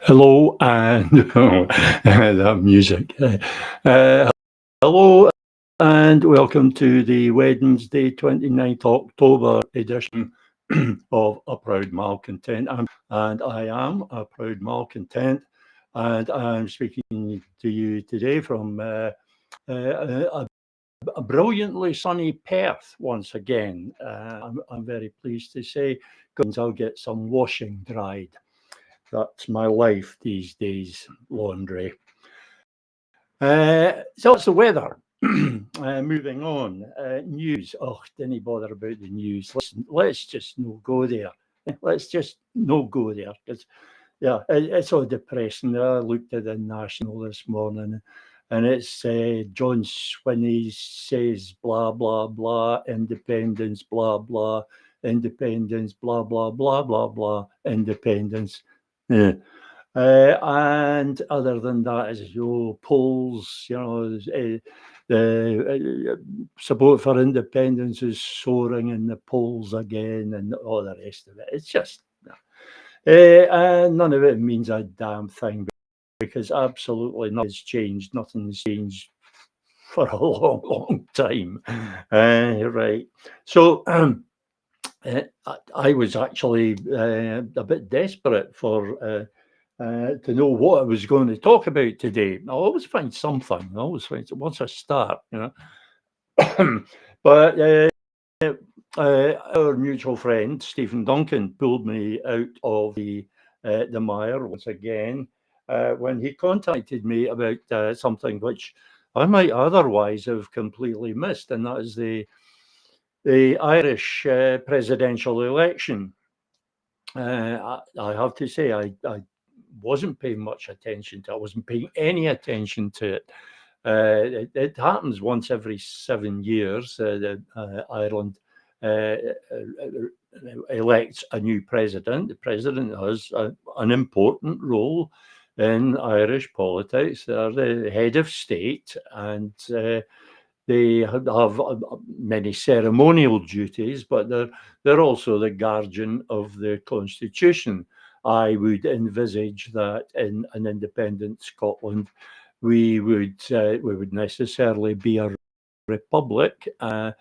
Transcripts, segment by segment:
Hello and that music. Uh, Hello and welcome to the Wednesday, 29th October edition of A Proud Malcontent. And I am a Proud Malcontent, and I'm speaking to you today from a brilliantly sunny Perth once again. I'm very pleased to say, because I'll get some washing dried. That's my life these days, laundry. So it's the weather. Moving on. News. Oh, didn't bother about the news. Let's just no go there. Let's just no go there because yeah, it's all depressing. I looked at the National this morning, and it's John Swinney says blah blah blah, independence blah blah, independence blah blah blah blah blah, independence. Yeah. And other than that, as your polls, the support for independence is soaring in the polls again, and all the rest of it. It's just, and none of it means a damn thing because absolutely nothing's changed. Nothing's changed for a long, long time. Right. So, I was actually a bit desperate for to know what I was going to talk about today. I always find something. I always find once I start, but our mutual friend Stephen Duncan pulled me out of the mire once again when he contacted me about something which I might otherwise have completely missed, and that is the Irish presidential election. I have to say, I wasn't paying much attention to it. I wasn't paying any attention to it. It happens once every 7 years. Ireland elects a new president. The president has an important role in Irish politics. They're the head of state, and they have many ceremonial duties, but they're also the guardian of the constitution. I would envisage that in an independent Scotland, we would necessarily be a republic. We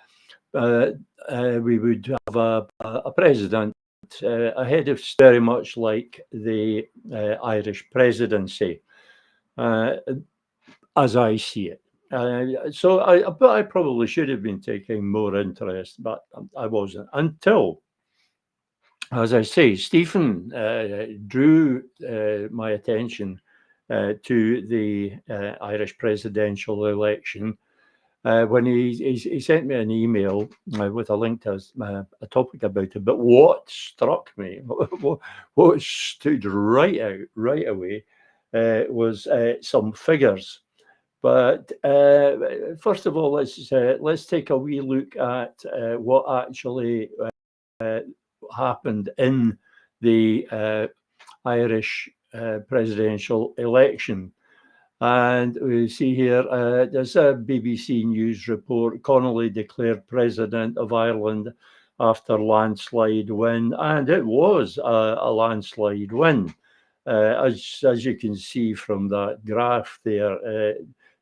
would have a president, a head of very much like the Irish presidency, as I see it. But I probably should have been taking more interest, but I wasn't until, as I say, Stephen drew my attention to the Irish presidential election when he sent me an email with a link to a topic about it. But what struck me, what stood right out right away, was some figures. But first of all, let's take a wee look at what actually happened in the Irish presidential election. And we see here, there's a BBC News report. Connolly declared president of Ireland after landslide win, and it was a landslide win. As you can see from that graph there,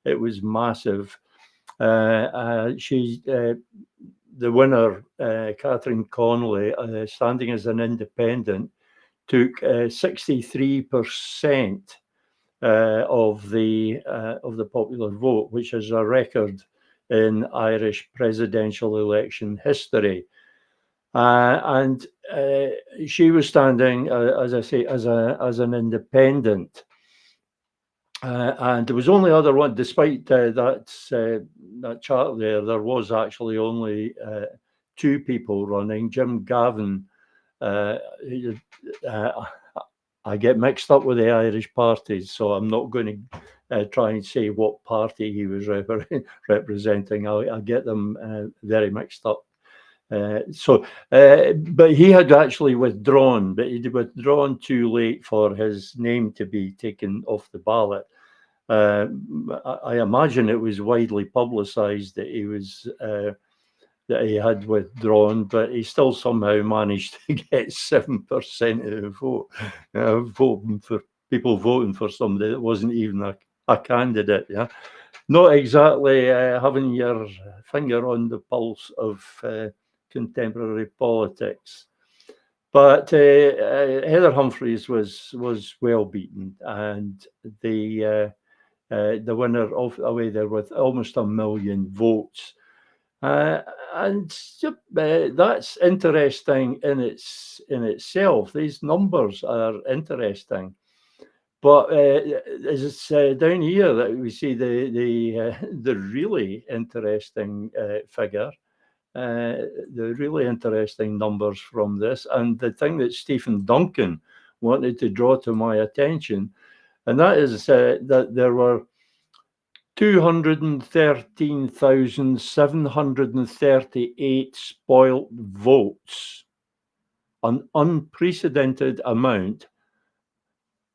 it was massive. The winner, Catherine Connolly, standing as an independent, took 63% of the popular vote, which is a record in Irish presidential election history. And she was standing, as I say, as an independent. And there was only other one, despite that chart there was actually only two people running. Jim Gavin, I get mixed up with the Irish parties, so I'm not going to try and say what party he was representing. I get them very mixed up. But he had actually withdrawn, but he'd withdrawn too late for his name to be taken off the ballot. I imagine it was widely publicised that he had withdrawn, but he still somehow managed to get 7% of the vote, voting for people voting for somebody that wasn't even a candidate. Yeah, not exactly having your finger on the pulse of contemporary politics. But Heather Humphreys was well beaten, and the winner of away there with almost 1 million votes. And that's interesting in itself. These numbers are interesting, but it's down here that we see the really interesting figure, the really interesting numbers from this, and the thing that Stephen Duncan wanted to draw to my attention, and that is that there were 213,738 spoilt votes, an unprecedented amount.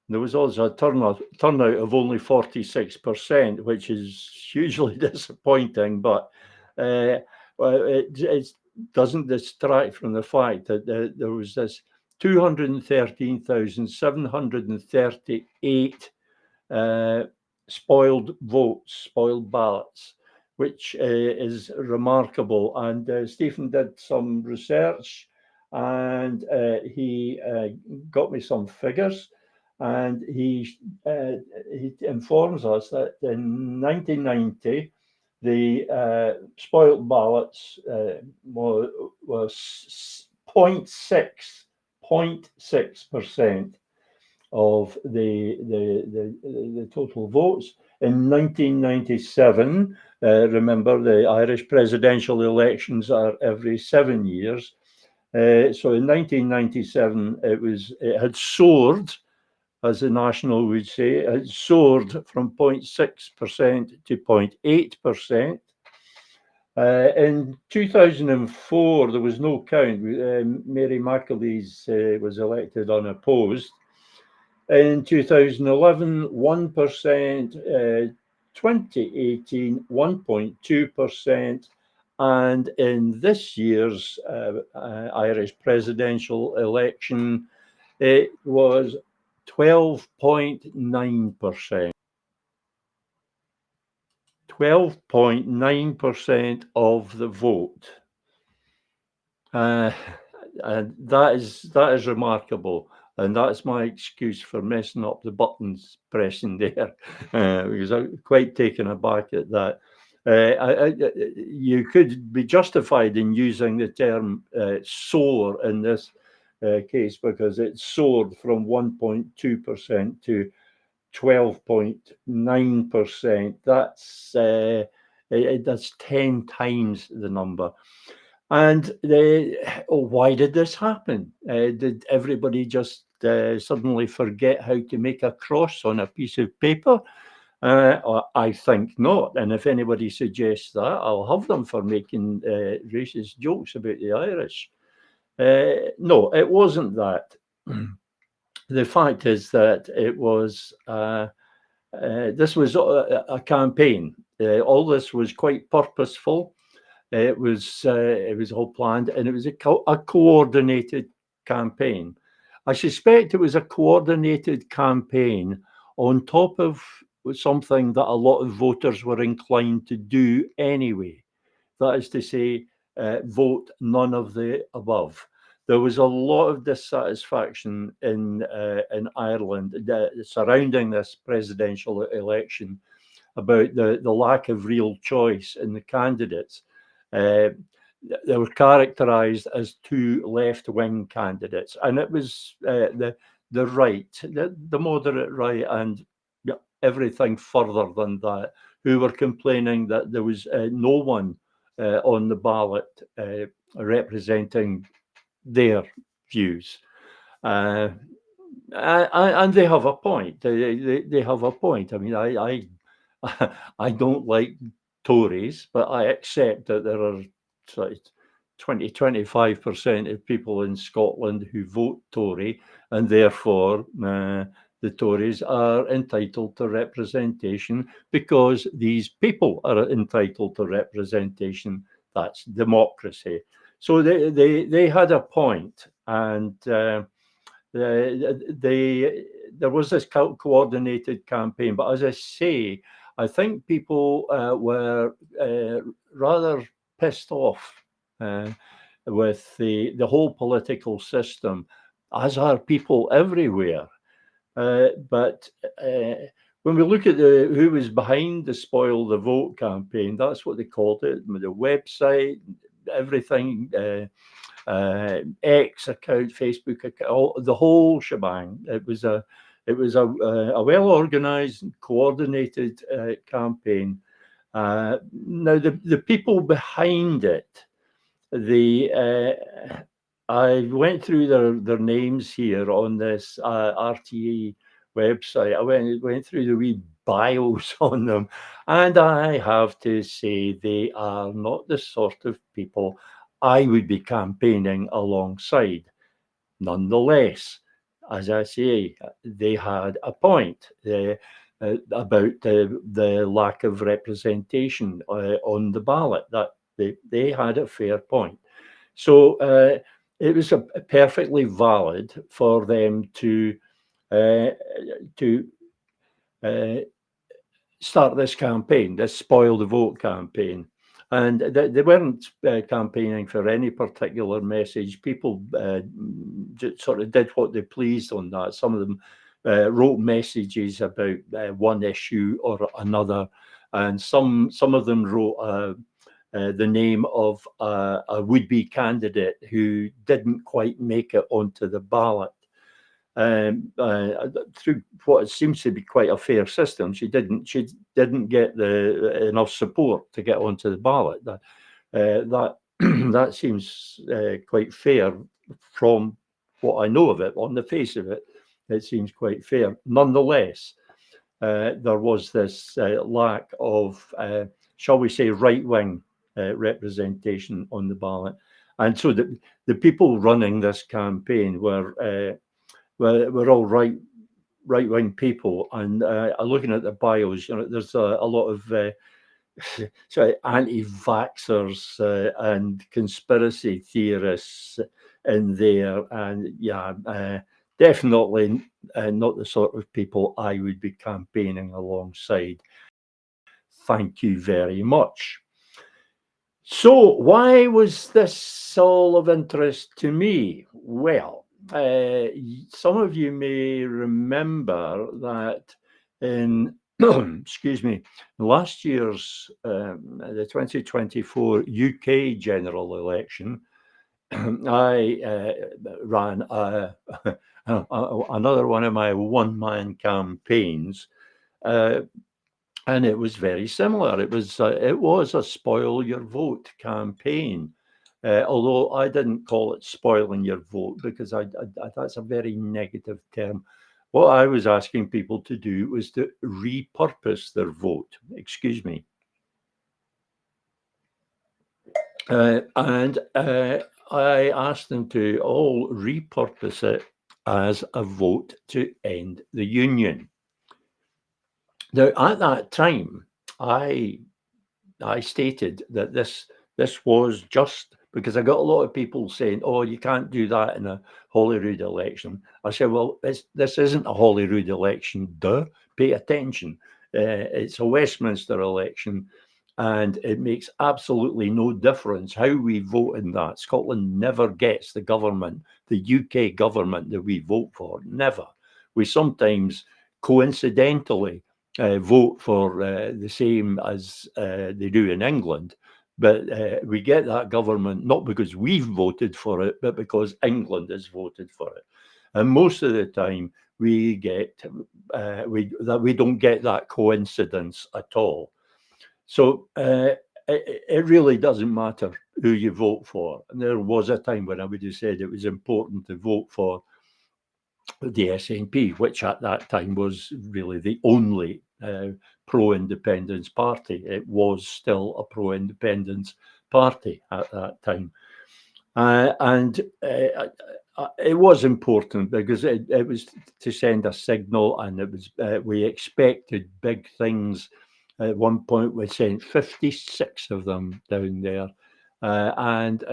There was also a turnout of only 46%, which is hugely disappointing, but it doesn't distract from the fact that there was this 213,738 spoiled votes, spoiled ballots, which is remarkable. And Stephen did some research, and he got me some figures, and he informs us that in 1990, the spoiled ballots was 0.6% of the total votes. In 1997, remember the Irish presidential elections are every 7 years. So in 1997, it had soared, as the National would say, it had soared from 0.6% to 0.8%. In 2004, there was no count. Mary McAleese was elected unopposed. In 2011, 1%, 2018, 1.2%, and in this year's Irish presidential election, it was 12.9%. 12.9% of the vote. And that is remarkable. And that's my excuse for messing up the buttons pressing there, because I'm quite taken aback at that. You could be justified in using the term soar in this case, because it soared from 1.2% to 12.9%. That's 10 times the number. And why did this happen? Did everybody just suddenly forget how to make a cross on a piece of paper? I think not. And if anybody suggests that, I'll have them for making racist jokes about the Irish. No, it wasn't that. The fact is that it was this was a campaign. All this was quite purposeful. It was all planned, and it was a coordinated campaign. I suspect it was a coordinated campaign on top of something that a lot of voters were inclined to do anyway. That is to say, vote none of the above. There was a lot of dissatisfaction in Ireland surrounding this presidential election about the lack of real choice in the candidates. They were characterized as two left-wing candidates, and it was the right, the moderate right, and everything further than that, who were complaining that there was no one on the ballot representing their views. And they have a point. They have a point. I mean, I don't like Tories, but I accept that there are 20-25% of people in Scotland who vote Tory, and therefore the Tories are entitled to representation because these people are entitled to representation. That's democracy. So they had a point, and There was this coordinated campaign, but as I say, I think people were rather pissed off with the whole political system, as are people everywhere. But when we look at who was behind the Spoil the Vote campaign, that's what they called it. The website, everything, X account, Facebook account, the whole shebang. It was a well organised, coordinated campaign. Now the people behind it, I went through their names here on this RTE website. I went through the wee bios on them, and I have to say they are not the sort of people I would be campaigning alongside. Nonetheless, as I say, they had a point about the lack of representation on the ballot. That they had a fair point. So it was perfectly valid for them to uh, uh, start this campaign, this Spoil the Vote campaign. And they weren't campaigning for any particular message. People just sort of did what they pleased on that. Some of them wrote messages about one issue or another, and some of them wrote the name of a would-be candidate who didn't quite make it onto the ballot. Through what seems to be quite a fair system, she didn't get enough support to get onto the ballot. That that seems quite fair from what I know of it. On the face of it, it seems quite fair. Nonetheless, there was this lack of, shall we say, right-wing representation on the ballot, and so the people running this campaign were all right-wing people, and looking at the bios, there's a lot of sorry, anti-vaxxers and conspiracy theorists in there, and yeah, definitely not the sort of people I would be campaigning alongside. Thank you very much. So, why was this all of interest to me? Well, some of you may remember that in excuse me, last year's the 2024 UK general election, I ran another one of my one-man campaigns. And it was very similar. It was a spoil your vote campaign, although I didn't call it spoiling your vote because that's a very negative term. What I was asking people to do was to repurpose their vote. Excuse me. And I asked them to all repurpose it as a vote to end the union. Now, at that time, I stated that this was just because I got a lot of people saying, "Oh, you can't do that in a Holyrood election." I said, "Well, this isn't a Holyrood election. Duh. Pay attention. It's a Westminster election, and it makes absolutely no difference how we vote in that. Scotland never gets the government, the UK government that we vote for. Never. We sometimes coincidentally vote for the same as they do in England. But we get that government not because we've voted for it, but because England has voted for it. And most of the time, we don't get that coincidence at all. So it really doesn't matter who you vote for. And there was a time when I would have said it was important to vote for the SNP, which at that time was really the only pro-independence party. It was still a pro-independence party at that time. And it was important because it was to send a signal, and it was we expected big things. At one point, we sent 56 of them down there, and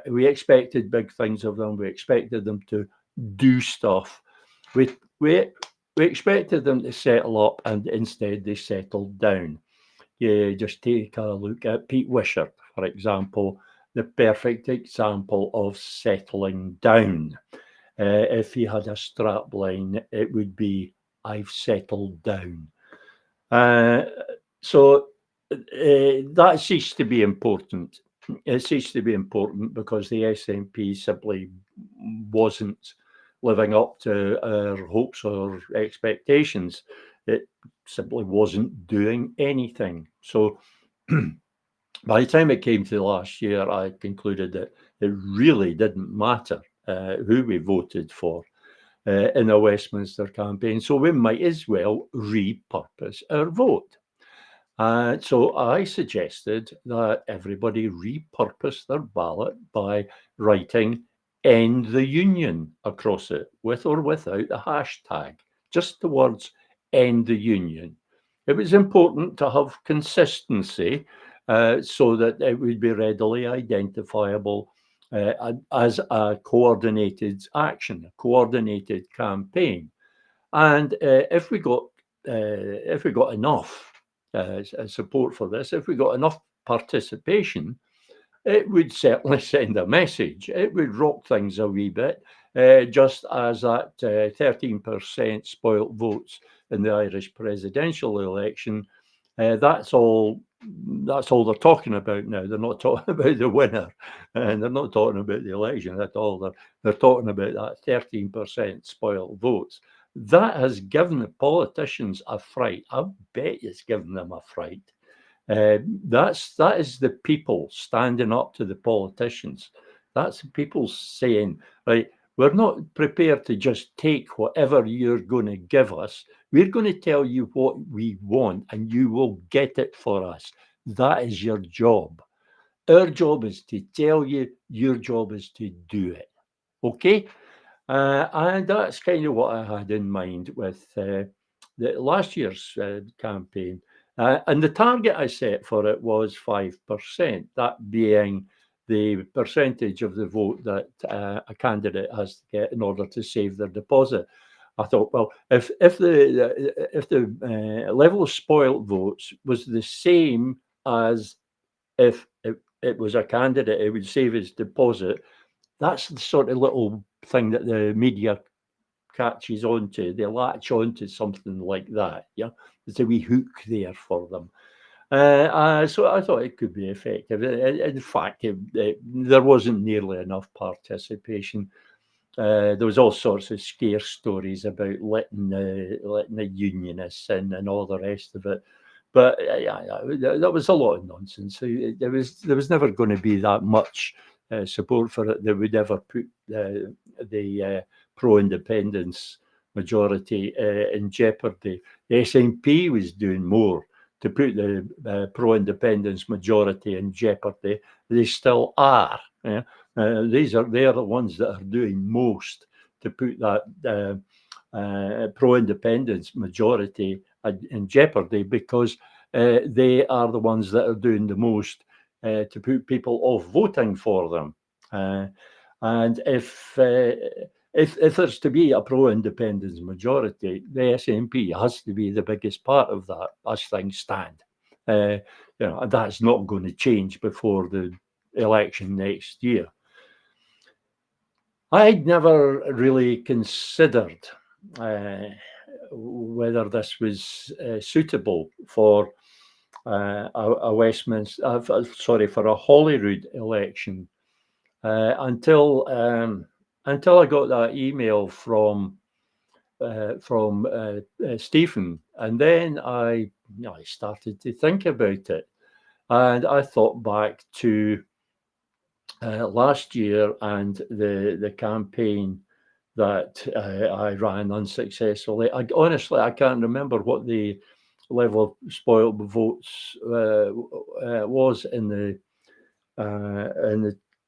we expected big things of them. We expected them to do stuff. We we we expected them to settle up, and instead they settled down. You just take a look at Pete Wishart, for example, the perfect example of settling down. If he had a strap line, it would be "I've settled down." Uh, so that ceased to be important. It ceased to be important because the SNP simply wasn't living up to our hopes or expectations. It simply wasn't doing anything. So by the time it came to last year, I concluded that it really didn't matter who we voted for in a Westminster campaign. So we might as well repurpose our vote. So I suggested that everybody repurpose their ballot by writing "End the Union" across it, with or without the hashtag, just the words "End the Union." It was important to have consistency so that it would be readily identifiable as a coordinated action, a coordinated campaign. And if we got enough support for this, if we got enough participation, it would certainly send a message. It would rock things a wee bit, just as that 13% spoilt votes in the Irish presidential election. That's all. That's all they're talking about now. They're not talking about the winner, and they're not talking about the election at all. They're talking about that 13% spoiled votes. That has given the politicians a fright. I bet it's given them a fright. That is the people standing up to the politicians. That's the people saying, right, we're not prepared to just take whatever you're going to give us. We're going to tell you what we want, and you will get it for us. That is your job. Our job is to tell you. Your job is to do it. Okay? And that's kind of what I had in mind with the last year's campaign. And the target I set for it was 5%, that being the percentage of the vote that a candidate has to get in order to save their deposit. I thought, well, if the level of spoilt votes was the same as if it was a candidate who would save his deposit, that's the sort of little thing that the media catches onto. They latch onto something like that. Yeah, there's a wee hook there for them. So I thought it could be effective. In fact, there wasn't nearly enough participation. There was all sorts of scare stories about letting the unionists in and all the rest of it. But that was a lot of nonsense. So there was never going to be that much support for it that would ever put the pro-independence majority in jeopardy. The SNP was doing more to put the pro-independence majority in jeopardy. They still are. Yeah? They are the ones that are doing most to put that pro-independence majority in jeopardy, because they are the ones that are doing the most to put people off voting for them. And if there's to be a pro-independence majority, the SNP has to be the biggest part of that as things stand. And that's not going to change before the election next year. I'd never really considered whether this was suitable for a Westminster, for a Holyrood election until I got that email from Stephen, and then I started to think about it, and I thought back to last year and the campaign that I ran unsuccessfully. Honestly, I can't remember what the level of spoiled votes was in the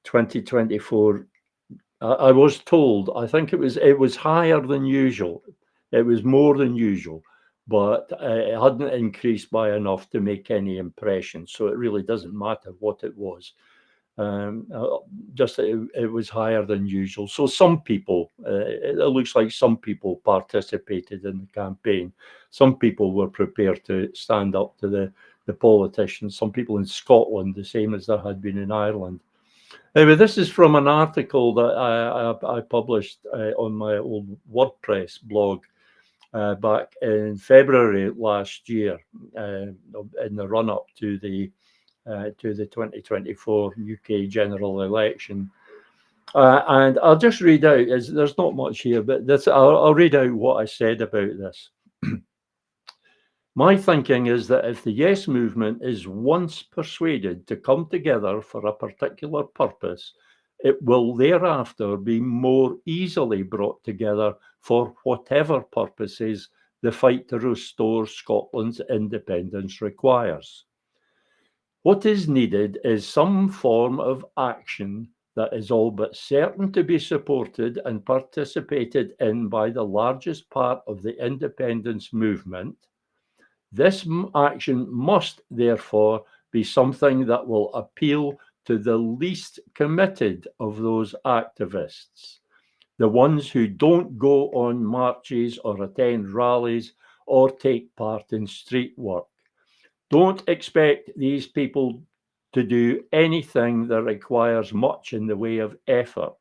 2024. I was told, I think it was higher than usual. It was more than usual, but it hadn't increased by enough to make any impression. So it really doesn't matter what it was. Just it was higher than usual. So some people, it looks like some people participated in the campaign. Some people were prepared to stand up to the politicians. Some people in Scotland, the same as there had been in Ireland. Anyway, this is from an article that I published on my old WordPress blog back in February last year, in the run-up to the 2024 UK general election. And I'll just read out, there's not much here, but I'll read out what I said about this. My thinking is that if the Yes movement is once persuaded to come together for a particular purpose, it will thereafter be more easily brought together for whatever purposes the fight to restore Scotland's independence requires. What is needed is some form of action that is all but certain to be supported and participated in by the largest part of the independence movement. This action must, therefore, be something that will appeal to the least committed of those activists, the ones who don't go on marches or attend rallies or take part in street work. Don't expect these people to do anything that requires much in the way of effort.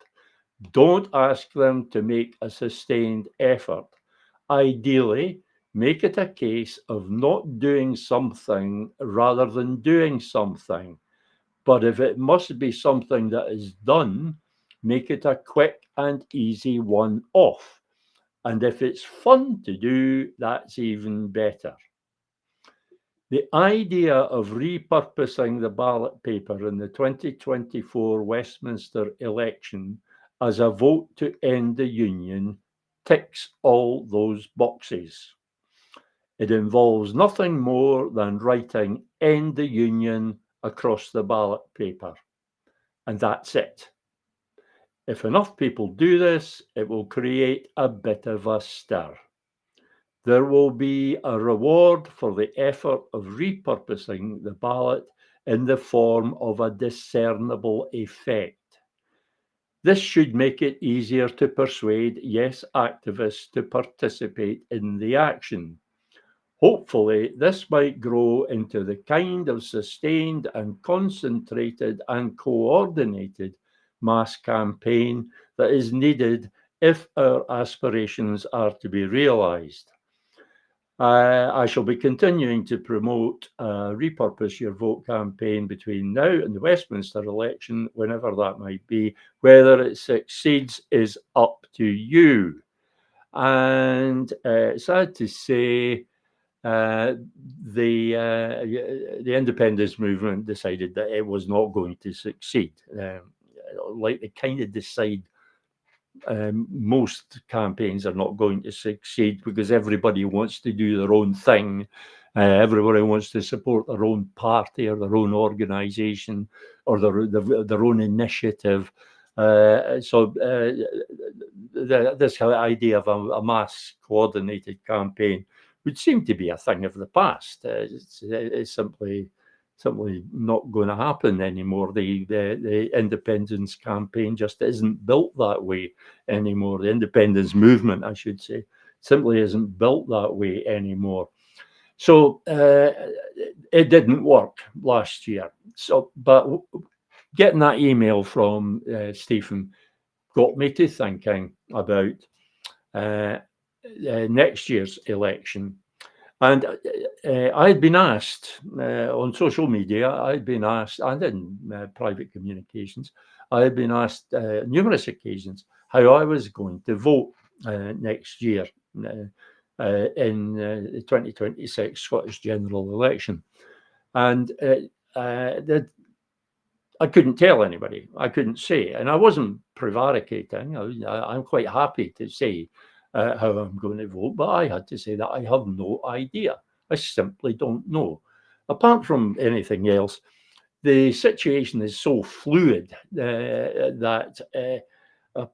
Don't ask them to make a sustained effort. Ideally, make it a case of not doing something rather than doing something. But if it must be something that is done, make it a quick and easy one-off. And if it's fun to do, that's even better. The idea of repurposing the ballot paper in the 2024 Westminster election as a vote to end the Union ticks all those boxes. It involves nothing more than writing "End the Union" across the ballot paper. And that's it. If enough people do this, it will create a bit of a stir. There will be a reward for the effort of repurposing the ballot in the form of a discernible effect. This should make it easier to persuade Yes activists to participate in the action. Hopefully, this might grow into the kind of sustained and concentrated and coordinated mass campaign that is needed if our aspirations are to be realised. I shall be continuing to promote a Repurpose Your Vote campaign between now and the Westminster election, whenever that might be. Whether it succeeds is up to you. And sad to say, the independence movement decided that it was not going to succeed. Like they kind of decide most campaigns are not going to succeed because everybody wants to do their own thing. Everybody wants to support their own party or their own organisation or their own initiative. So this idea of a mass coordinated campaign would seem to be a thing of the past. It's simply not going to happen anymore. The independence campaign just isn't built that way anymore. The independence movement, I should say, simply isn't built that way anymore. So it didn't work last year. So, but getting that email from Stephen got me to thinking about next year's election. And I had been asked on social media, I'd been asked, and in private communications, I had been asked numerous occasions how I was going to vote next year in the 2026 Scottish general election. And I couldn't tell anybody. I couldn't say. And I wasn't prevaricating. I'm quite happy to say how I'm going to vote, but I had to say that I have no idea. I simply don't know. Apart from anything else, the situation is so fluid that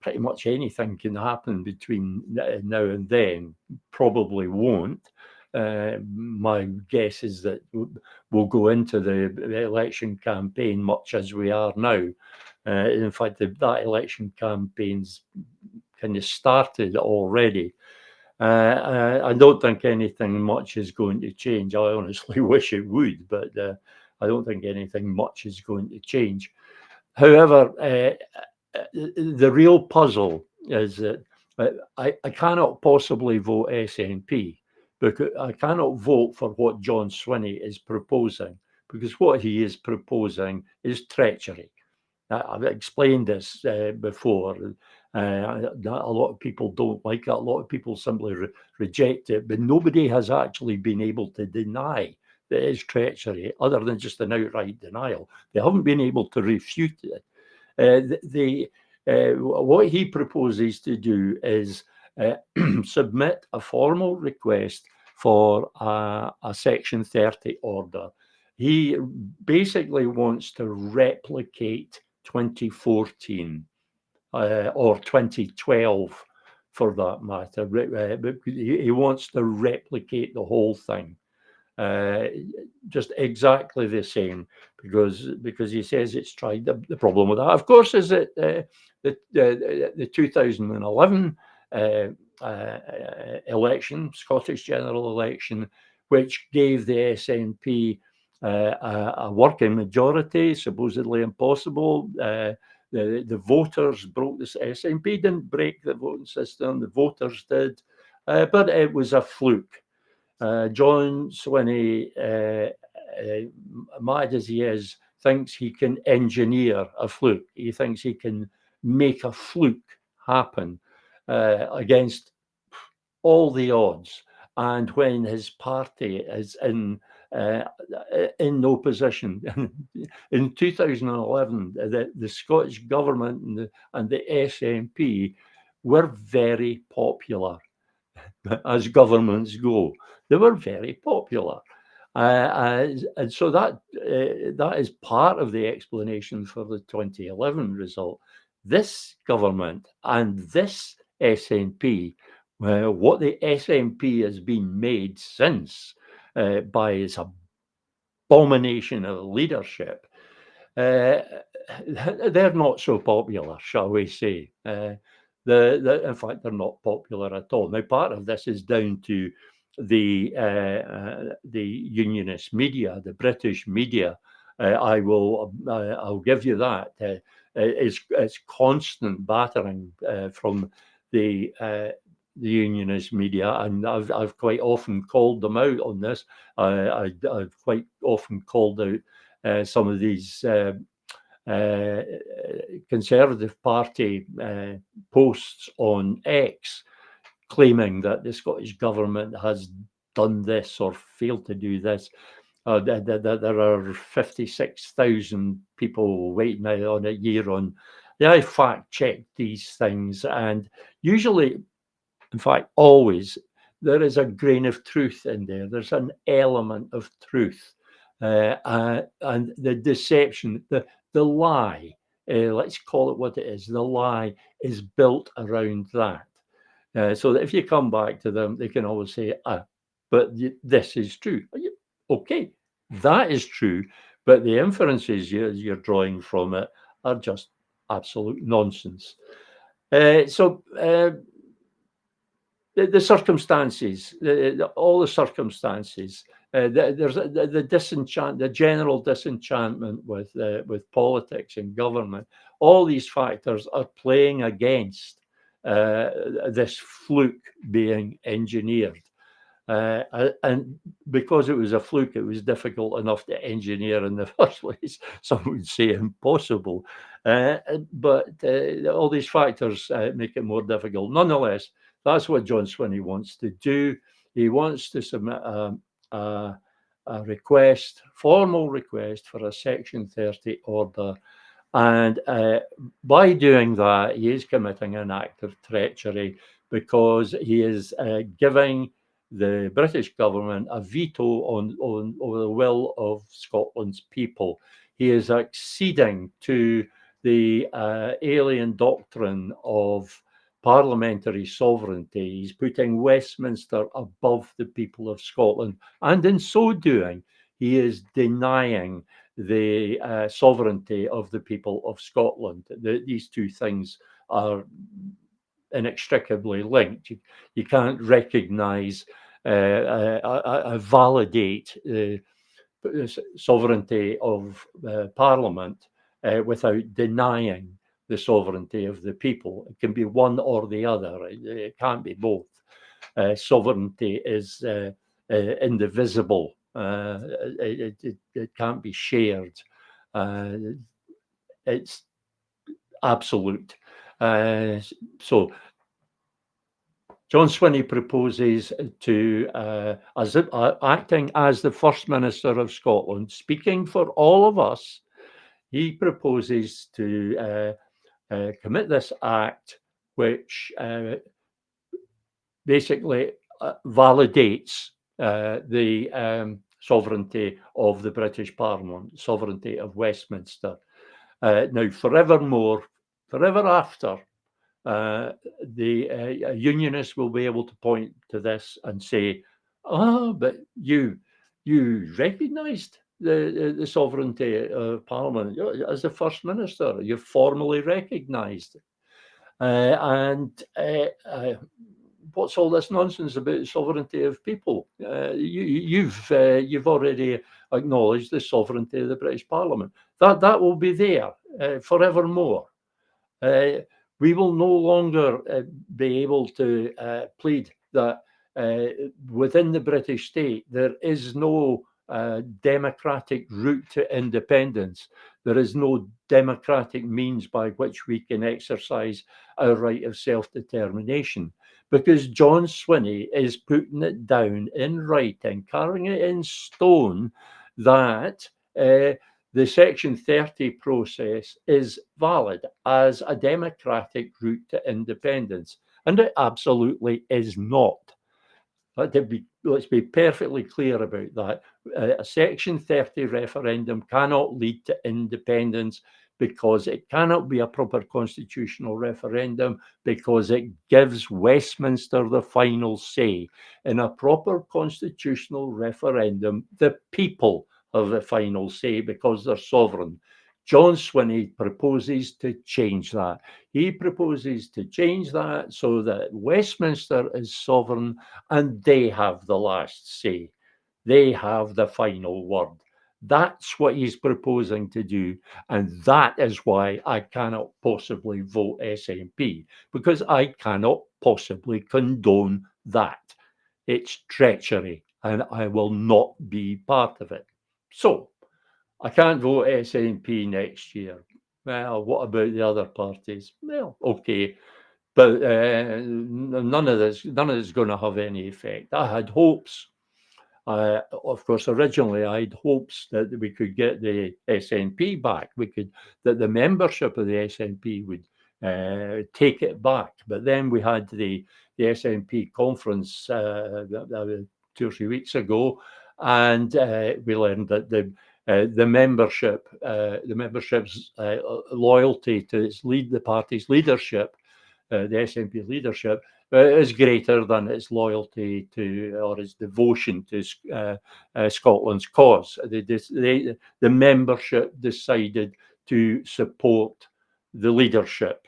pretty much anything can happen between now and then. Probably won't. my guess is that we'll go into the election campaign much as we are now. In fact, that election campaign's kind of started already. I don't think anything much is going to change. I honestly wish it would, but I don't think anything much is going to change. However, the real puzzle is that I cannot possibly vote SNP because I cannot vote for what John Swinney is proposing, because what he is proposing is treachery. I've explained this before. A lot of people don't like it. A lot of people simply reject it, but nobody has actually been able to deny that it's treachery, other than just an outright denial. They haven't been able to refute it. What he proposes to do is submit a formal request for a Section 30 order. He basically wants to replicate 2014 or 2012 for that matter. He wants to replicate the whole thing. Just exactly the same, because he says it's tried. The problem with that, of course, is that the 2011 election, Scottish general election, which gave the SNP a working majority, supposedly impossible. The voters broke this. SNP didn't break the voting system, the voters did, but it was a fluke. John Swinney, mad as he is, thinks he can engineer a fluke. He thinks he can make a fluke happen against all the odds. And when his party is in opposition, in 2011, the Scottish government and the SNP were very popular. As governments go, they were very popular, and so that is part of the explanation for the 2011 result. This government and this SNP, what the SNP has been made since by its abomination of leadership, they're not so popular, shall we say. In fact, they're not popular at all. Now, part of this is down to the unionist media, the British media. I'll give you that. It's constant battering from the unionist media, and I've quite often called them out on this. I've quite often called out some of these Conservative Party posts on X, claiming that the Scottish government has done this or failed to do this. There are 56,000 people waiting on a year on. I fact check these things, and usually, in fact, always, there is a grain of truth in there. There's an element of truth. And the deception, the lie, let's call it what it is, the lie is built around that. So that if you come back to them, they can always say, but this is true. Okay, that is true, but the inferences you're drawing from it are just absolute nonsense. The circumstances, all the circumstances, there's the general disenchantment with politics and government. All these factors are playing against this fluke being engineered. And because it was a fluke, it was difficult enough to engineer in the first place. Some would say impossible. But all these factors make it more difficult. Nonetheless, that's what John Swinney wants to do. He wants to submit a formal request for a Section 30 order. And by doing that, he is committing an act of treachery, because he is giving the British government a veto over the will of Scotland's people. He is acceding to the alien doctrine of parliamentary sovereignty. He's putting Westminster above the people of Scotland, and in so doing, he is denying the sovereignty of the people of Scotland. These two things are inextricably linked. You can't recognise, validate the sovereignty of Parliament without denying the sovereignty of the people. It can be one or the other. It can't be both. Sovereignty is indivisible. It can't be shared. It's absolute. So John Swinney proposes to, acting as the First Minister of Scotland, speaking for all of us, he proposes to commit this act, which basically validates the sovereignty of the British Parliament, sovereignty of Westminster. Now, forever after, the unionists will be able to point to this and say, but you recognised the sovereignty of Parliament as the First Minister. You're formally recognised. And what's all this nonsense about the sovereignty of people? You've already acknowledged the sovereignty of the British Parliament. That will be there forevermore. We will no longer be able to plead that within the British state there is no democratic route to independence. There is no democratic means by which we can exercise our right of self-determination, because John Swinney is putting it down in writing, carving it in stone, that the Section 30 process is valid as a democratic route to independence, and it absolutely is not. Let's be perfectly clear about that. A Section 30 referendum cannot lead to independence, because it cannot be a proper constitutional referendum, because it gives Westminster the final say. In a proper constitutional referendum, the people have the final say because they're sovereign. John Swinney proposes to change that. He proposes to change that so that Westminster is sovereign and they have the last say. They have the final word. That's what he's proposing to do. And that is why I cannot possibly vote SNP, because I cannot possibly condone that. It's treachery, and I will not be part of it. So I can't vote SNP next year. Well, what about the other parties? Well, okay, but none of this is going to have any effect. I had hopes. Of course, originally I had hopes that we could get the SNP back. That the membership of the SNP would take it back. But then we had the SNP conference 2 or 3 weeks ago, and we learned that the membership's loyalty to the party's leadership, the SNP leadership, is greater than its loyalty to, or its devotion to, Scotland's cause. The membership decided to support the leadership,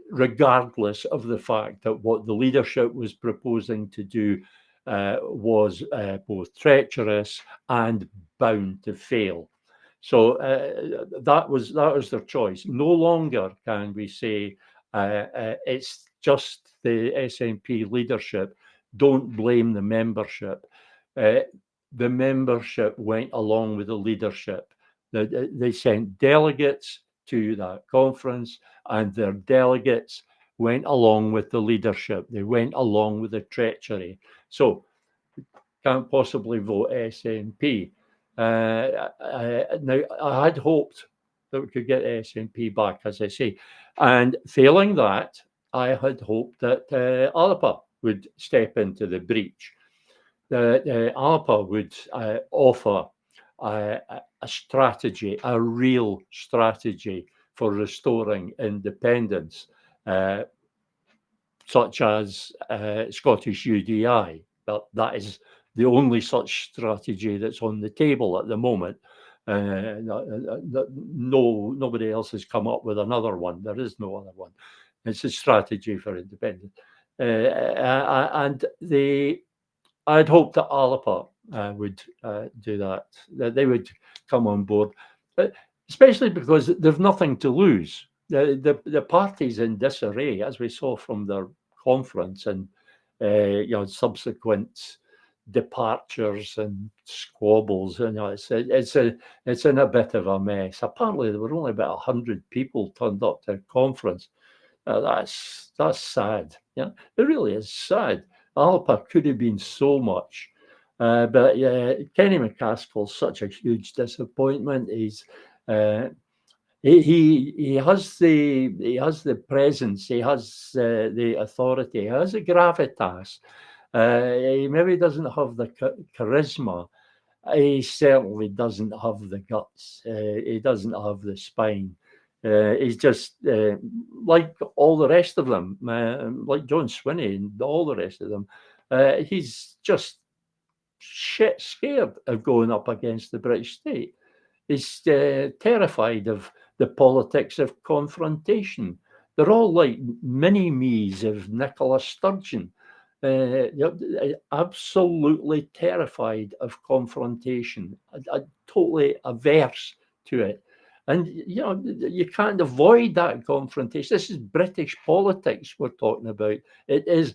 regardless of the fact that what the leadership was proposing to do was both treacherous and bound to fail. So that was their choice. No longer can we say it's just the SNP leadership. Don't blame the membership. The membership went along with the leadership. They sent delegates to that conference, and their delegates went along with the leadership. They went along with the treachery. So can't possibly vote SNP. Now, I had hoped that we could get SNP back, as I say. And failing that, I had hoped that ALPA would step into the breach. That ALPA would offer a strategy, a real strategy for restoring independence. such as Scottish UDI. But that is the only such strategy that's on the table at the moment. Nobody else has come up with another one. There is no other one. It's a strategy for independence. And I'd hope that Alapa would do that they would come on board, especially because they've nothing to lose. The party's in disarray, as we saw from their conference, and subsequent departures and squabbles. It's in a bit of a mess. Apparently, there were only about 100 people turned up to a conference. That's sad. Yeah, it really is sad. Alpa could have been so much. But Kenny McCaskill's such a huge disappointment. He has the presence, he has the authority, he has the gravitas. He maybe doesn't have the charisma. He certainly doesn't have the guts. He doesn't have the spine. He's just like all the rest of them, like John Swinney and all the rest of them. He's just shit scared of going up against the British state. He's terrified of the politics of confrontation. They're all like mini-me's of Nicola Sturgeon. Absolutely terrified of confrontation, totally averse to it. And, you can't avoid that confrontation. This is British politics we're talking about. It is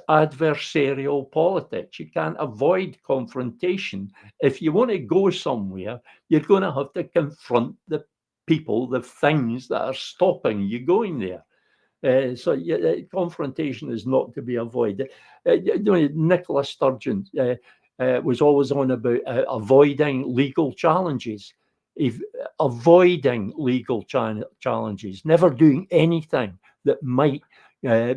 adversarial politics. You can't avoid confrontation. If you want to go somewhere, you're going to have to confront the people, the things that are stopping you going there. So confrontation is not to be avoided. Nicola Sturgeon was always on about avoiding legal challenges. Avoiding legal challenges, never doing anything that might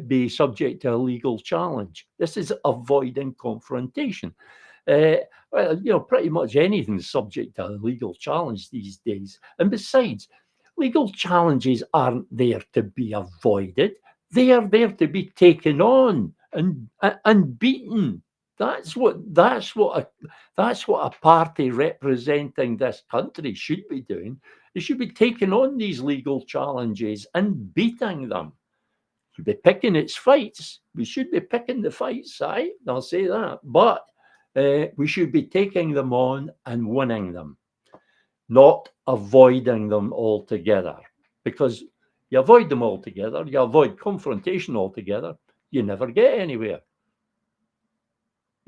be subject to a legal challenge. This is avoiding confrontation. Pretty much anything's subject to a legal challenge these days. And besides, legal challenges aren't there to be avoided. They are there to be taken on and beaten. That's what a party representing this country should be doing. They should be taking on these legal challenges and beating them. Should be picking its fights. We should be picking the fights, right? I'll say that. But we should be taking them on and winning them, not avoiding them altogether. Because you avoid them altogether, you avoid confrontation altogether, you never get anywhere.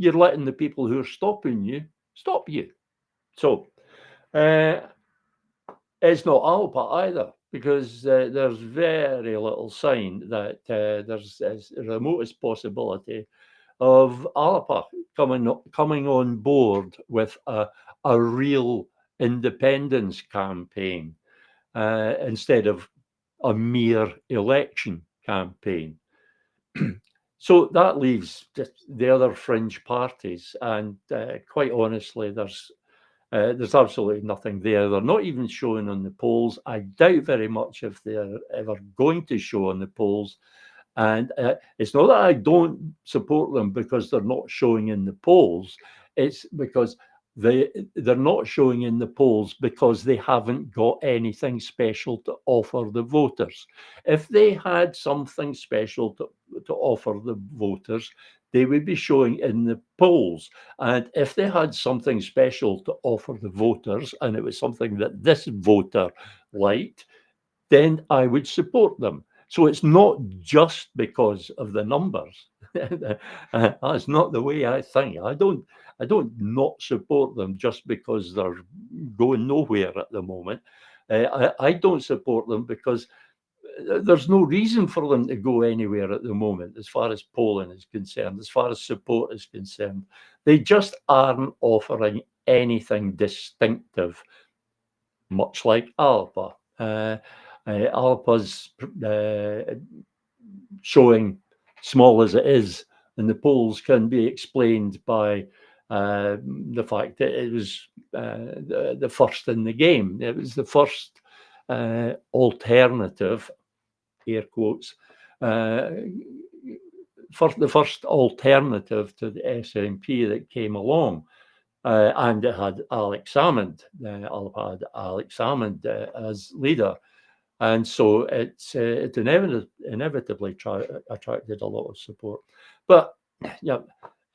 You're letting the people who are stopping you stop you. So it's not Alpa either, because there's very little sign that there's the remotest possibility of Alpa coming on board with a real independence campaign instead of a mere election campaign. So that leaves the other fringe parties, and quite honestly, there's absolutely nothing there. They're not even showing on the polls. I doubt very much if they're ever going to show on the polls. And it's not that I don't support them because they're not showing in the polls. It's because they're not showing in the polls because they haven't got anything special to offer the voters. If they had something special to offer the voters, they would be showing in the polls. And if they had something special to offer the voters, and it was something that this voter liked, then I would support them. So it's not just because of the numbers. That's not the way I think. I don't not support them just because they're going nowhere at the moment. I don't support them because there's no reason for them to go anywhere at the moment, as far as polling is concerned, as far as support is concerned. They just aren't offering anything distinctive, much like Alpa. Alpa's showing, small as it is in the polls, can be explained by the fact that it was the first in the game. It was the first alternative, air quotes, for the first alternative to the SNP that came along. And it had Alex Salmond, as leader. And so it inevitably attracted a lot of support. But yeah,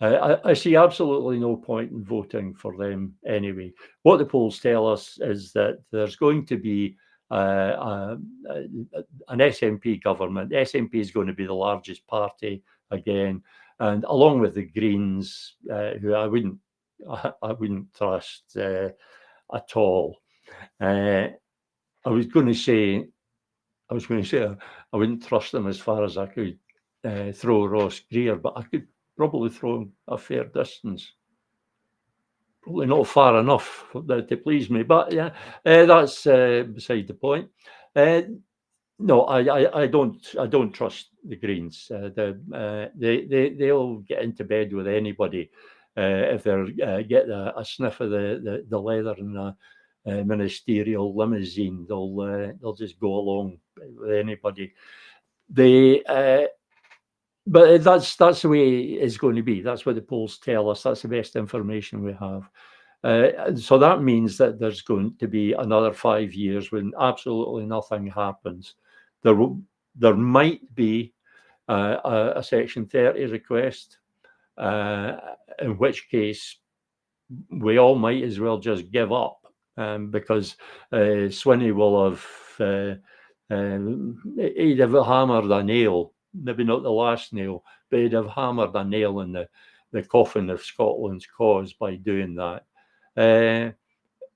I see absolutely no point in voting for them anyway. What the polls tell us is that there's going to be an SNP government. The SNP is going to be the largest party again, and along with the Greens, who I wouldn't trust at all. I was going to say I wouldn't trust them as far as I could throw Ross Greer, but I could probably throw him a fair distance. Probably not far enough to please me, but yeah, that's beside the point. No, I don't trust the Greens. They'll get into bed with anybody if they get a sniff of the leather in a ministerial limousine. They'll just go along with anybody. But that's the way it's going to be. That's what the polls tell us. That's the best information we have. So that means that there's going to be another 5 years when absolutely nothing happens. There might be a Section 30 request, in which case we all might as well just give up, because Swinney will have he'd have hammered a nail, maybe not the last nail, but he'd have hammered a nail in the coffin of Scotland's cause by doing that.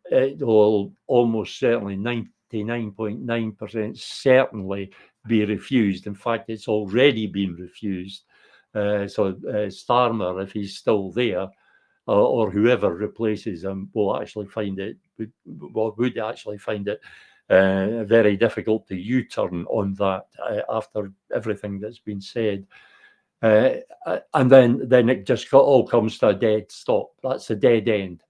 It will almost certainly 99.9% certainly be refused. In fact, it's already been refused. So Starmer, if he's still there, or whoever replaces him, would actually find it very difficult to U-turn on that after everything that's been said. And then it just all comes to a dead stop. That's a dead end.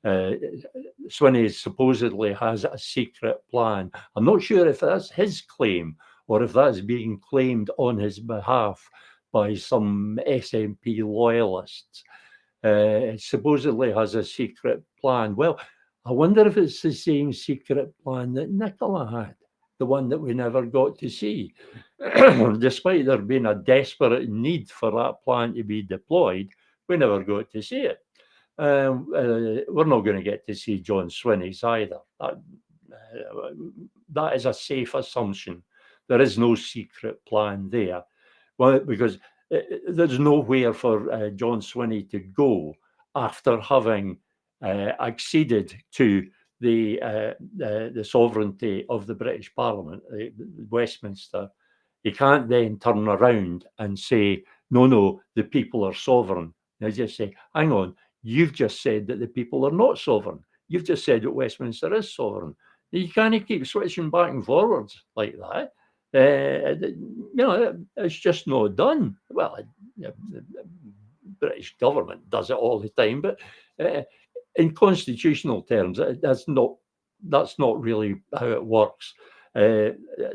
Swinney supposedly has a secret plan. I'm not sure if that's his claim or if that's being claimed on his behalf by some SNP loyalists. Supposedly has a secret plan. Well, I wonder if it's the same secret plan that Nicola had, the one that we never got to see. Despite there being a desperate need for that plan to be deployed, we never got to see it. We're not going to get to see John Swinney's either. That is a safe assumption. There is no secret plan there. Well, because there's nowhere for John Swinney to go after having acceded to the sovereignty of the British Parliament, Westminster. He can't then turn around and say, no, the people are sovereign. They just say, hang on, you've just said that the people are not sovereign. You've just said that Westminster is sovereign. You can't keep switching back and forwards like that. It's just not done. Well, the British government does it all the time, but in constitutional terms, that's not really how it works.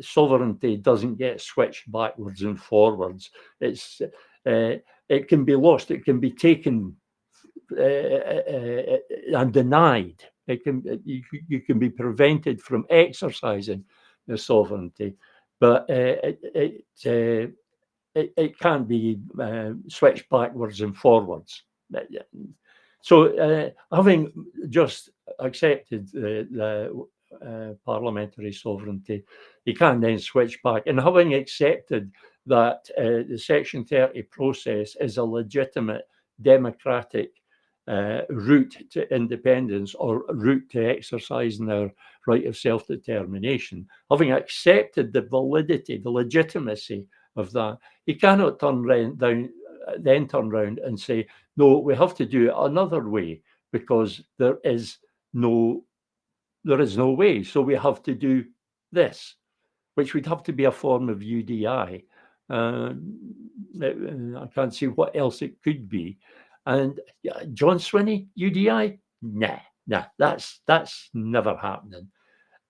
Sovereignty doesn't get switched backwards and forwards. It can be lost. It can be taken and denied. You can be prevented from exercising the sovereignty, but it can't be switched backwards and forwards. So, having just accepted the parliamentary sovereignty, you can then switch back. And having accepted that the Section 30 process is a legitimate democratic route to independence or route to exercising our right of self-determination, having accepted the validity, the legitimacy of that, you cannot turn around and say, no, we have to do it another way because there is no way. So we have to do this, which would have to be a form of UDI. I can't see what else it could be. And John Swinney, UDI? Nah, that's never happening.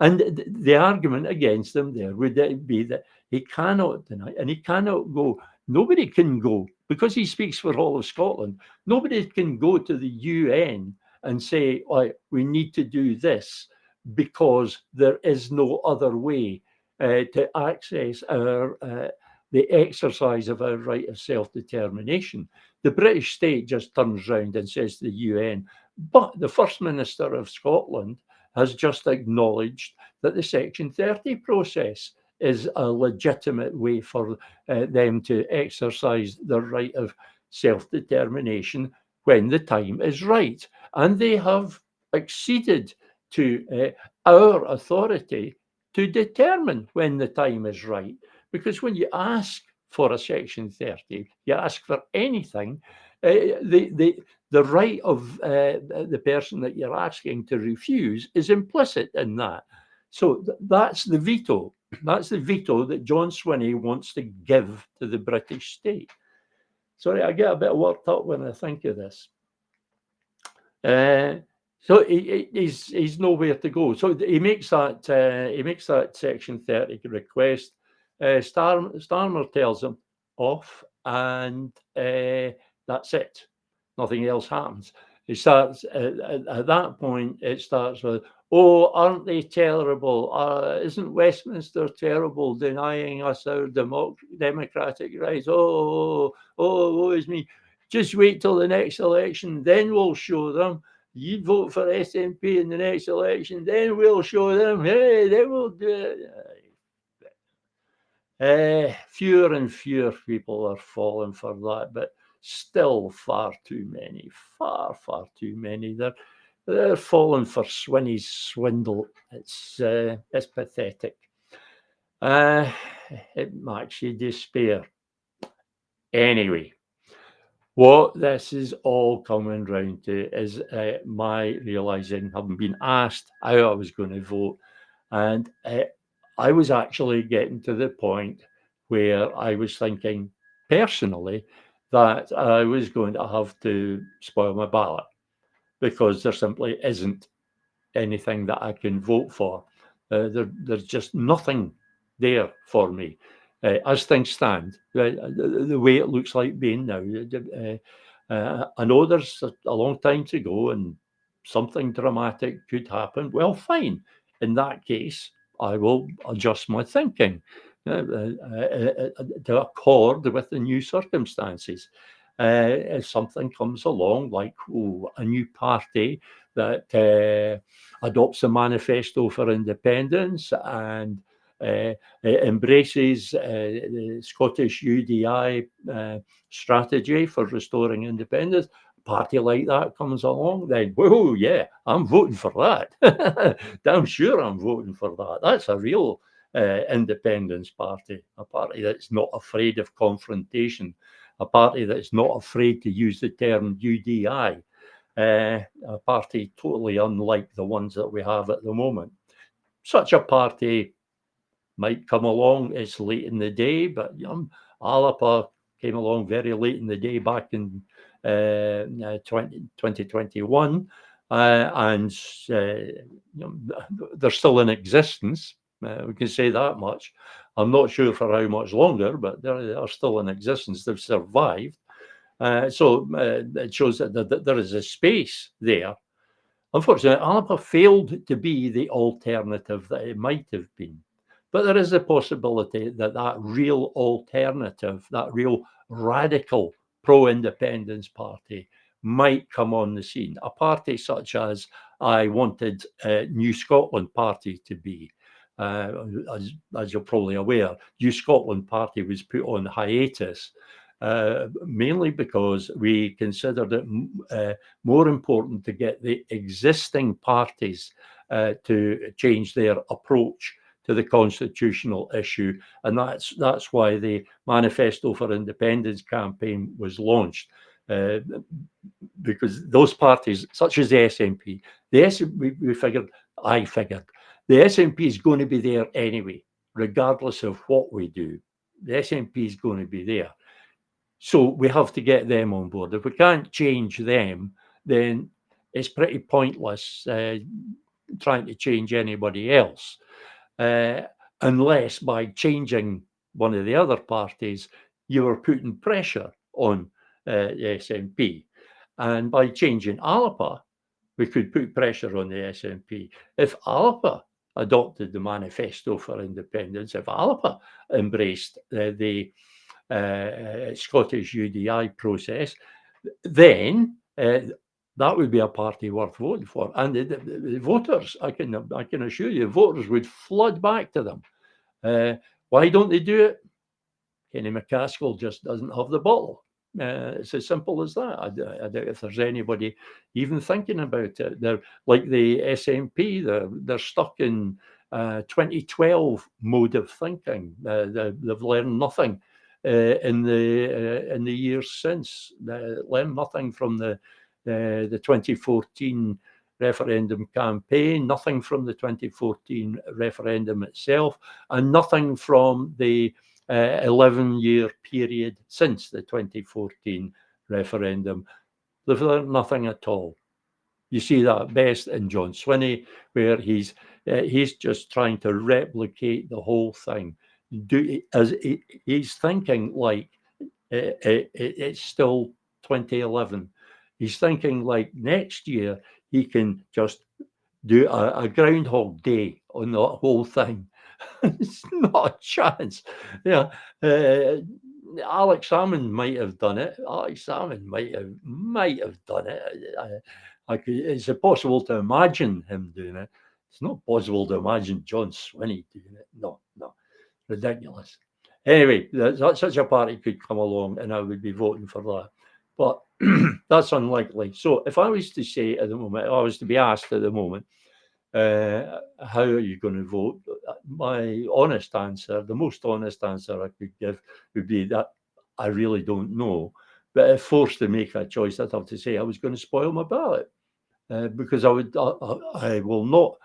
And the argument against him there would be that he cannot deny, and he cannot go. Nobody can go, because he speaks for all of Scotland. Nobody can go to the UN and say, "Oh, we need to do this because there is no other way to access our the exercise of our right of self-determination." The British state just turns round and says to the UN, "But the First Minister of Scotland has just acknowledged that the Section 30 process is a legitimate way for them to exercise their right of self-determination when the time is right. And they have acceded to our authority to determine when the time is right. Because when you ask for a Section 30, you ask for anything, the right of the person that you're asking to refuse is implicit in that. So that's the veto. That's the veto that John Swinney wants to give to the British state. Sorry, I get a bit worked up when I think of this. So he's nowhere to go. So he makes that Section 30 request. Starmer tells him off, and that's it. Nothing else happens. It starts at that point. It starts with, "Oh, aren't they terrible? Isn't Westminster terrible, denying us our democratic rights? Woe is me. Just wait till the next election, then we'll show them. You vote for SNP in the next election, then we'll show them. Hey, they will do it." Fewer and fewer people are falling for that, but still far too many. Far too many. They're falling for Swinney's swindle. It's pathetic. It makes you despair. Anyway, what this is all coming round to is my realising, having been asked how I was going to vote, and I was actually getting to the point where I was thinking personally that I was going to have to spoil my ballot, because there simply isn't anything that I can vote for. There's just nothing there for me. As things stand, the way it looks like being now, I know there's a long time to go and something dramatic could happen. Well, fine. In that case, I will adjust my thinking to accord with the new circumstances. If something comes along, like a new party that adopts a manifesto for independence and embraces the Scottish UDI strategy for restoring independence, a party like that comes along, then, whoa, yeah, I'm voting for that. Damn sure I'm voting for that. That's a real independence party, a party that's not afraid of confrontation, a party that's not afraid to use the term UDI. A party totally unlike the ones that we have at the moment. Such a party might come along. It's late in the day, but Alapa came along very late in the day back in 2021, and they're still in existence. We can say that much. I'm not sure for how much longer, but they are still in existence. They've survived. So it shows that there is a space there. Unfortunately, Alapa failed to be the alternative that it might have been. But there is a possibility that that real alternative, that real radical pro-independence party might come on the scene. A party such as I wanted New Scotland Party to be. As you're probably aware, New Scotland Party was put on hiatus mainly because we considered it more important to get the existing parties to change their approach to the constitutional issue, and that's why the Manifesto for Independence campaign was launched. Because those parties, such as the SNP, I figured, the SNP is going to be there anyway, regardless of what we do. The SNP is going to be there. So we have to get them on board. If we can't change them, then it's pretty pointless trying to change anybody else, uh, unless by changing one of the other parties, you were putting pressure on the SNP. And by changing ALPA, we could put pressure on the SNP. If ALPA adopted the Manifesto for Independence, if ALPA embraced the Scottish UDI process, then that would be a party worth voting for. And the voters, I can assure you, voters would flood back to them. Why don't they do it? Kenny McCaskill just doesn't have the bottle. It's as simple as that. I doubt if there's anybody even thinking about it. They're like the SNP. They're stuck in 2012 mode of thinking. They've learned nothing in the years since. Learned nothing from the 2014 referendum campaign, nothing from the 2014 referendum itself, and nothing from the 11-year period since the 2014 referendum. They've learned nothing at all. You see that best in John Swinney, where he's just trying to replicate the whole thing. He's thinking like it's still 2011. He's thinking like next year he can just do a Groundhog Day on the whole thing. It's not a chance. Yeah, Alex Salmond might have done it. Alex Salmond might have done it. It's impossible to imagine him doing it. It's not possible to imagine John Swinney doing it. No, ridiculous. Anyway, such a party could come along, and I would be voting for that. But that's unlikely. So if I was to say at the moment, I was to be asked at the moment, how are you going to vote? My honest answer, the most honest answer I could give, would be that I really don't know. But if forced to make a choice, I'd have to say I was going to spoil my ballot, because I will not,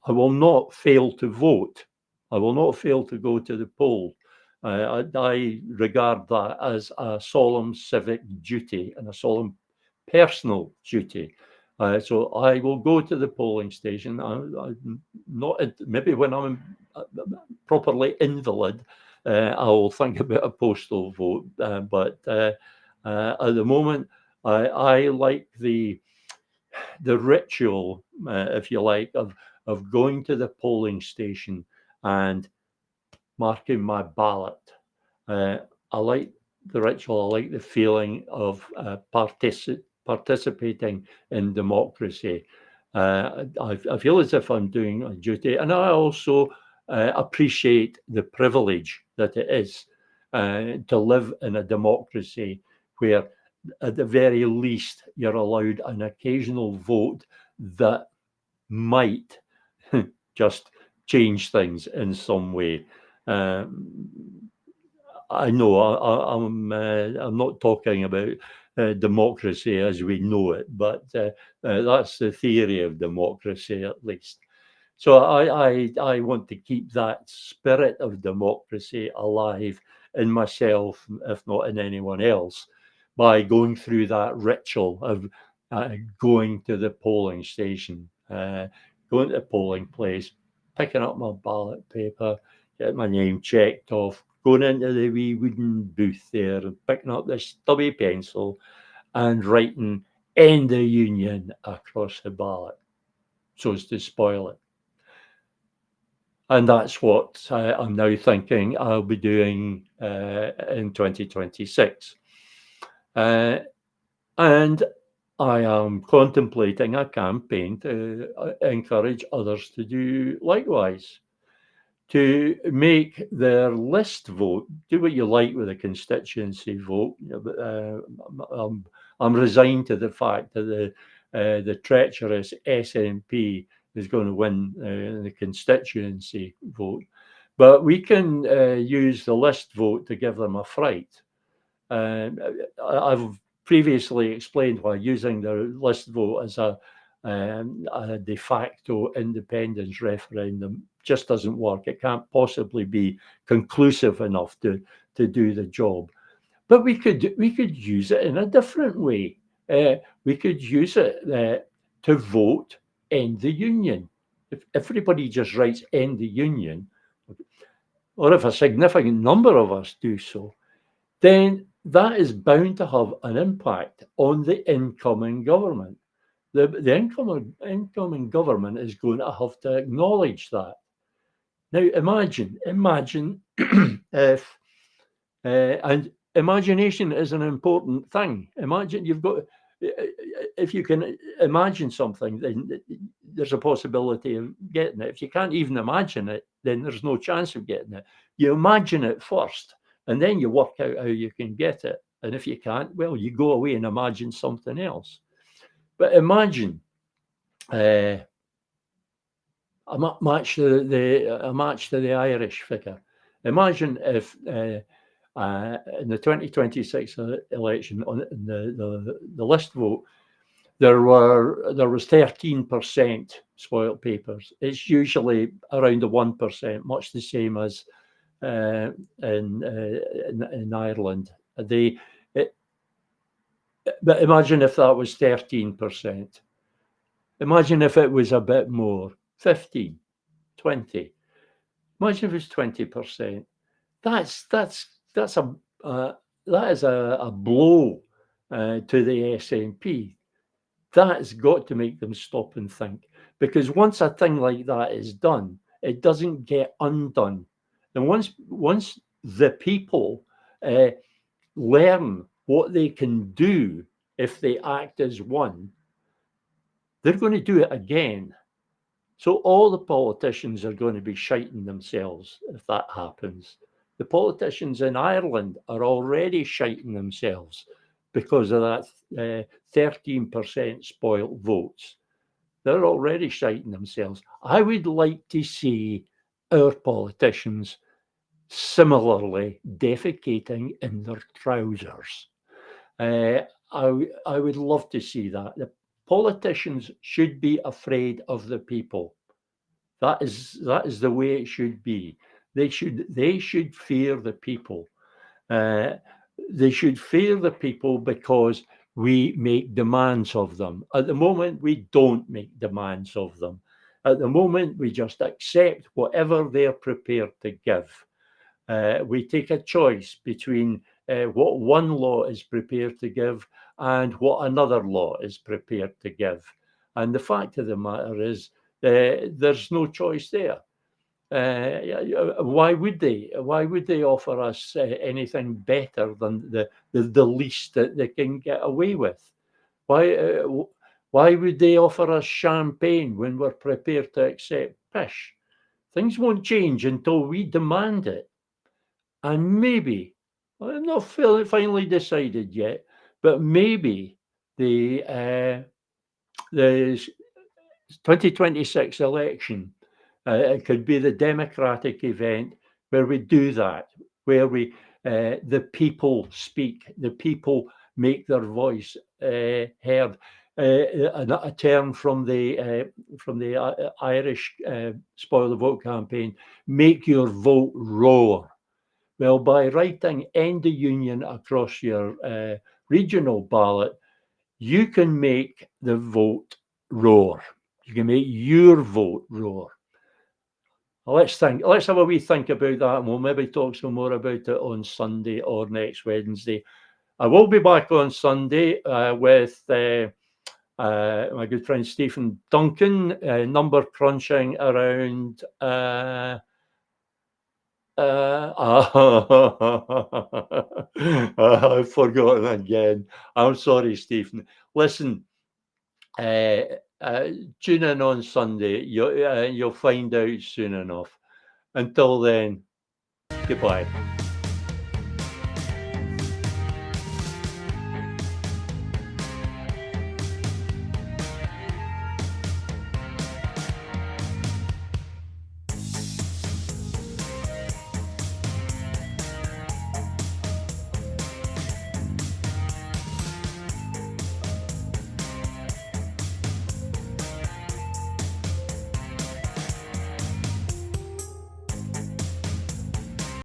I will not fail to vote. I will not fail to go to the poll. I regard that as a solemn civic duty and a solemn personal duty. So I will go to the polling station. I'm not, maybe when I'm properly invalid, I will think about a postal vote. But at the moment, I like the ritual, if you like, of going to the polling station and marking my ballot. I like the ritual. I like the feeling of participating in democracy. I feel as if I'm doing a duty, and I also appreciate the privilege that it is to live in a democracy where, at the very least, you're allowed an occasional vote that might just change things in some way. I know I'm not talking about democracy as we know it, but that's the theory of democracy, at least. So I want to keep that spirit of democracy alive in myself, if not in anyone else, by going through that ritual of going to the polling station, going to the polling place, picking up my ballot paper, get my name checked off, going into the wee wooden booth there and picking up this stubby pencil and writing "End the Union" across the ballot so as to spoil it. And that's what I'm now thinking I'll be doing in 2026. And I am contemplating a campaign to encourage others to do likewise, to make their list vote. Do what you like with a constituency vote. I'm resigned to the fact that the treacherous SNP is going to win the constituency vote. But we can use the list vote to give them a fright. I've previously explained why using the list vote as a de facto independence referendum just doesn't work. It can't possibly be conclusive enough to do the job. But we could use it in a different way. We could use it to vote end the union. If everybody just writes end the union, or if a significant number of us do so, then that is bound to have an impact on the incoming government. The incoming government is going to have to acknowledge that. Now, imagine if, and imagination is an important thing. Imagine you've got, if you can imagine something, then there's a possibility of getting it. If you can't even imagine it, then there's no chance of getting it. You imagine it first, and then you work out how you can get it. And if you can't, well, you go away and imagine something else. But imagine a match to the Irish figure. Imagine if in the 2026 election on the list vote there was 13% spoiled papers. It's usually around the 1%, much the same as in Ireland. But imagine if that was 13%. Imagine if it was a bit more, 15, 20. Imagine if it was 20%. That is a blow to the SNP. That has got to make them stop and think, because once a thing like that is done, it doesn't get undone. And once the people learn what they can do if they act as one, they're going to do it again. So all the politicians are going to be shiting themselves if that happens. The politicians in Ireland are already shiting themselves because of that 13% spoilt votes. They're already shiting themselves. I would like to see our politicians similarly defecating in their trousers. I would love to see that. The politicians should be afraid of the people. That is the way it should be. They should fear the people. They should fear the people because we make demands of them. At the moment, we don't make demands of them. At the moment, we just accept whatever they're prepared to give. We take a choice between what one law is prepared to give and what another law is prepared to give. And the fact of the matter is, there's no choice there. Why would they? Why would they offer us anything better than the least that they can get away with? Why would they offer us champagne when we're prepared to accept pish? Things won't change until we demand it. And maybe, I'm not finally decided yet, but maybe the 2026 election, it could be the democratic event where we do that, where we the people speak, the people make their voice heard. A term from the Irish Spoil the Vote campaign: make your vote roar. Well, by writing "End the Union" across your regional ballot, you can make the vote roar. You can make your vote roar. Well, let's have a wee think about that, and we'll maybe talk some more about it on Sunday or next Wednesday. I will be back on Sunday with my good friend Stephen Duncan, number crunching around. I've forgotten again. I'm sorry, Stephen. Listen, tune in on Sunday. You'll find out soon enough. Until then, goodbye.